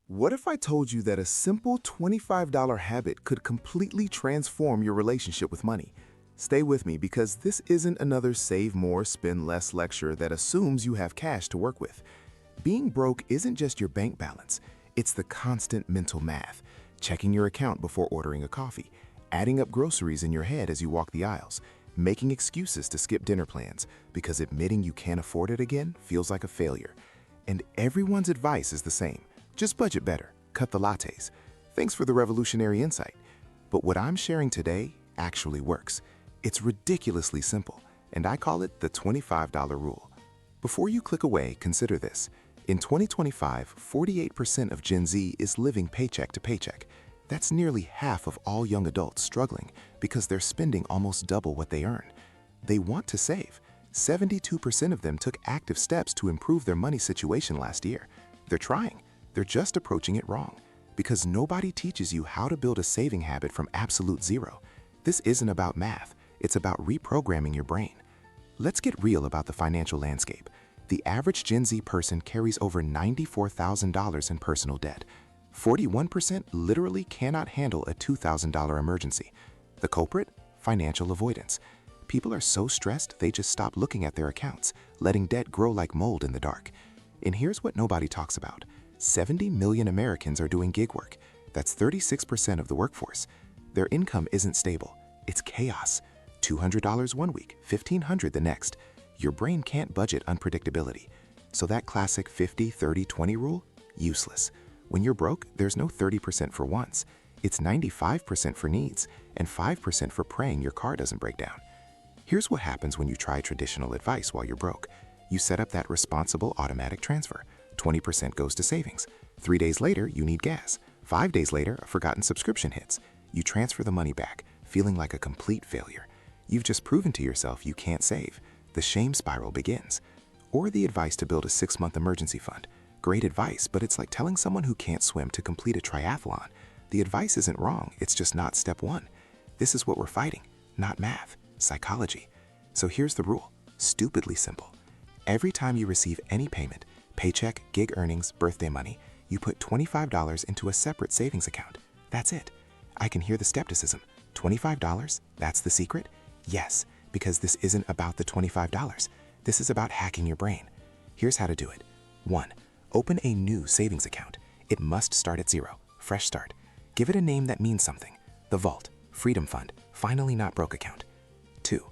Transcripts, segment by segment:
What if I told you that a simple $25 habit could completely transform your relationship with money? Stay with me because this isn't another save more, spend less lecture that assumes you have cash to work with. Being broke isn't just your bank balance, it's the constant mental math, checking your account before ordering a coffee, adding up groceries in your head as you walk the aisles, making excuses to skip dinner plans because admitting you can't afford it again feels like a failure. And everyone's advice is the same. Just budget better, cut the lattes. Thanks for the revolutionary insight. But what I'm sharing today actually works. It's ridiculously simple, and I call it the $25 rule. Before you click away, consider this. In 2025, 48% of Gen Z is living paycheck to paycheck. That's nearly half of all young adults struggling because they're spending almost double what they earn. They want to save. 72% of them took active steps to improve their money situation last year. They're trying. They're just approaching it wrong because nobody teaches you how to build a saving habit from absolute zero. This isn't about math, it's about reprogramming your brain. Let's get real about the financial landscape. The average Gen Z person carries over $94,000 in personal debt. 41% literally cannot handle a $2,000 emergency. The culprit? Financial avoidance. People are so stressed they just stop looking at their accounts, letting debt grow like mold in the dark. And here's what nobody talks about. 70 million Americans are doing gig work. That's 36% of the workforce. Their income isn't stable. It's chaos. $200 one week, $1,500 the next. Your brain can't budget unpredictability. So that classic 50-30-20 rule? Useless. When you're broke, there's no 30% for wants. It's 95% for needs and 5% for praying your car doesn't break down. Here's what happens when you try traditional advice while you're broke. You set up that responsible automatic transfer. 20% goes to savings. 3 days later, you need gas. 5 days later, a forgotten subscription hits. You transfer the money back, feeling like a complete failure. You've just proven to yourself you can't save. The shame spiral begins. Or the advice to build a 6-month emergency fund. Great advice, but it's like telling someone who can't swim to complete a triathlon. The advice isn't wrong, it's just not step one. This is what we're fighting, not math, psychology. So here's the rule, stupidly simple. Every time you receive any payment, paycheck, gig earnings, birthday money, you put $25 into a separate savings account. That's it. I can hear the skepticism. $25? That's the secret? Yes, because this isn't about the $25. This is about hacking your brain. Here's how to do it. 1. Open a new savings account. It must start at zero. Fresh start. Give it a name that means something. The Vault, Freedom Fund, Finally Not Broke account. 2.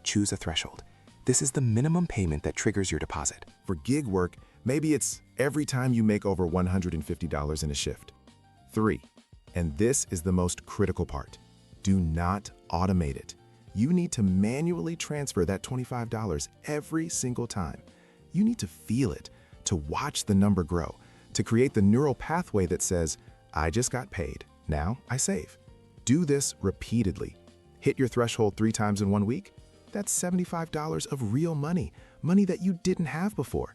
Choose a threshold. This is the minimum payment that triggers your deposit. For gig work, maybe it's every time you make over $150 in a shift. 3. And this is the most critical part. Do not automate it. You need to manually transfer that $25 every single time. You need to feel it, to watch the number grow, to create the neural pathway that says, I just got paid, now I save. Do this repeatedly. Hit your threshold 3 times in 1 week? That's $75 of real money, money that you didn't have before.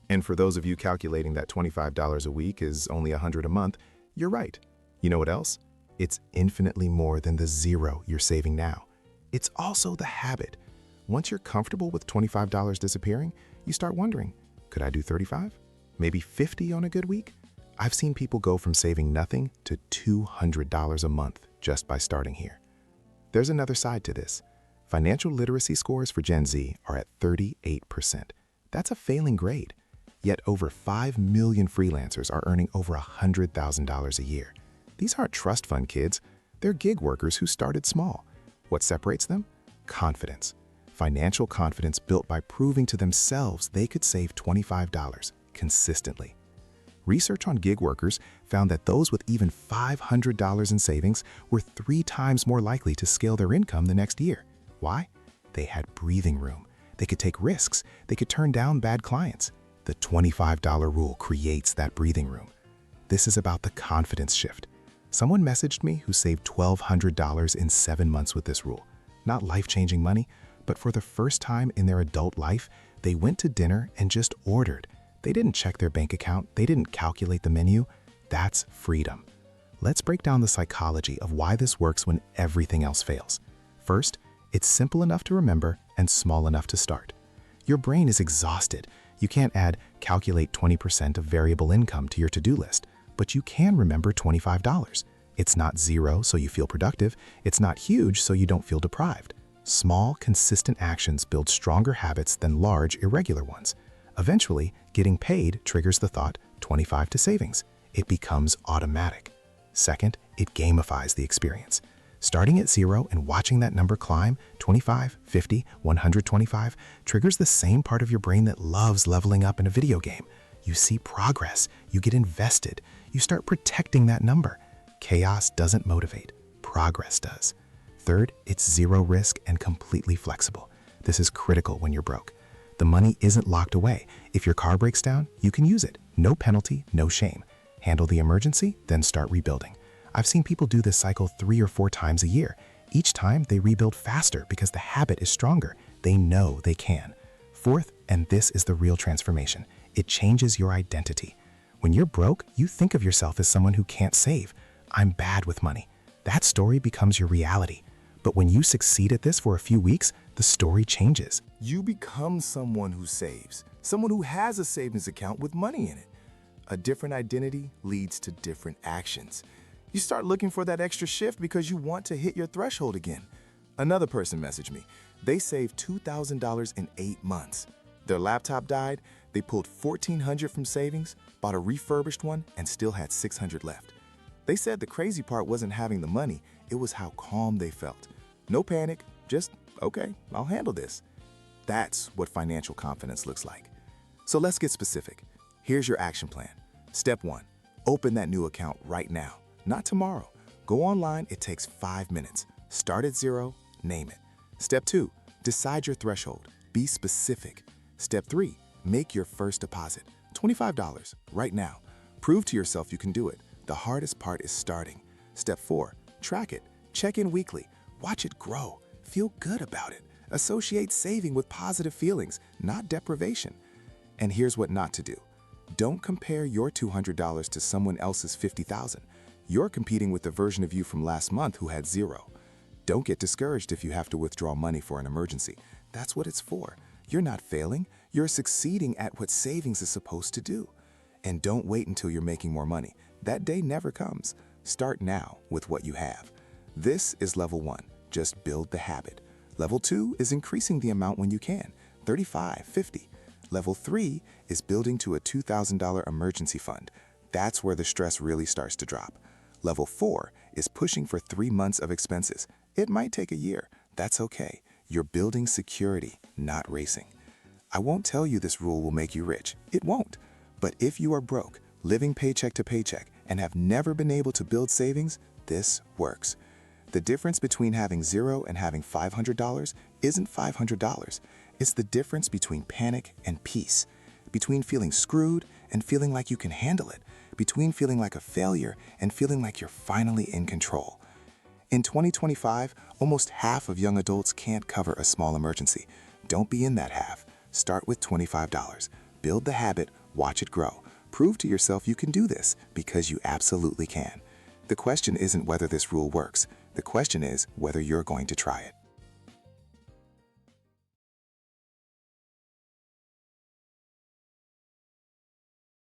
And for those of you calculating that $25 a week is only $100 a month, you're right. You know what else? It's infinitely more than the zero you're saving now. It's also the habit. Once you're comfortable with $25 disappearing, you start wondering, could I do 35? Maybe 50 on a good week? I've seen people go from saving nothing to $200 a month just by starting here. There's another side to this. Financial literacy scores for Gen Z are at 38%. That's a failing grade. Yet over 5 million freelancers are earning over $100,000 a year. These aren't trust fund kids. They're gig workers who started small. What separates them? Confidence. Financial confidence built by proving to themselves they could save $25 consistently. Research on gig workers found that those with even $500 in savings were 3 times more likely to scale their income the next year. Why? They had breathing room. They could take risks. They could turn down bad clients. The $25 rule creates that breathing room. This is about the confidence shift. Someone messaged me who saved $1,200 in 7 months with this rule. Not life-changing money, but for the first time in their adult life, they went to dinner and just ordered. They didn't check their bank account. They didn't calculate the menu. That's freedom. Let's break down the psychology of why this works when everything else fails. First, it's simple enough to remember and small enough to start. Your brain is exhausted. You can't add calculate 20% of variable income to your to-do list. but you can remember $25. It's not zero, so you feel productive. It's not huge, so you don't feel deprived. Small, consistent actions build stronger habits than large, irregular ones. Eventually, getting paid triggers the thought, 25 to savings. It becomes automatic. Second, it gamifies the experience. Starting at zero and watching that number climb, 25, 50, 125, triggers the same part of your brain that loves leveling up in a video game. You see progress, you get invested, you start protecting that number. Chaos doesn't motivate, progress does. Third, it's zero risk and completely flexible. This is critical when you're broke. The money isn't locked away. If your car breaks down, you can use it. No penalty, no shame. Handle the emergency, then start rebuilding. I've seen people do this cycle 3 or 4 times a year. Each time, they rebuild faster because the habit is stronger. They know they can. Fourth, and this is the real transformation, it changes your identity. When you're broke, you think of yourself as someone who can't save. I'm bad with money. That story becomes your reality. But when you succeed at this for a few weeks, the story changes. You become someone who saves, someone who has a savings account with money in it. A different identity leads to different actions. You start looking for that extra shift because you want to hit your threshold again. Another person messaged me. They saved $2,000 in 8 months. Their laptop died, they pulled $1,400 from savings, bought a refurbished one, and still had $600 left. They said the crazy part wasn't having the money, it was how calm they felt. No panic, just, okay, I'll handle this. That's what financial confidence looks like. So let's get specific. Here's your action plan. Step 1, open that new account right now, not tomorrow. Go online, it takes 5 minutes. Start at zero, name it. Step 2, decide your threshold, be specific. Step 3, make your first deposit, $25 right now. Prove to yourself you can do it. The hardest part is starting. Step 4, track it, check in weekly, watch it grow, feel good about it. Associate saving with positive feelings, not deprivation. And here's what not to do. Don't compare your $200 to someone else's $50,000. You're competing with the version of you from last month who had zero. Don't get discouraged if you have to withdraw money for an emergency. That's what it's for. You're not failing, you're succeeding at what savings is supposed to do. And don't wait until you're making more money. That day never comes. Start now with what you have. This is level 1, just build the habit. Level 2 is increasing the amount when you can, 35, 50. Level 3 is building to a $2,000 emergency fund. That's where the stress really starts to drop. Level 4 is pushing for 3 months of expenses. It might take a year. That's okay. You're building security, not racing. I won't tell you this rule will make you rich. It won't. But if you are broke, living paycheck to paycheck, and have never been able to build savings, this works. The difference between having zero and having $500 isn't $500. It's the difference between panic and peace, between feeling screwed and feeling like you can handle it, between feeling like a failure and feeling like you're finally in control. In 2025, almost half of young adults can't cover a small emergency. Don't be in that half. Start with $25. Build the habit, watch it grow. Prove to yourself you can do this because you absolutely can. The question isn't whether this rule works. The question is whether you're going to try it.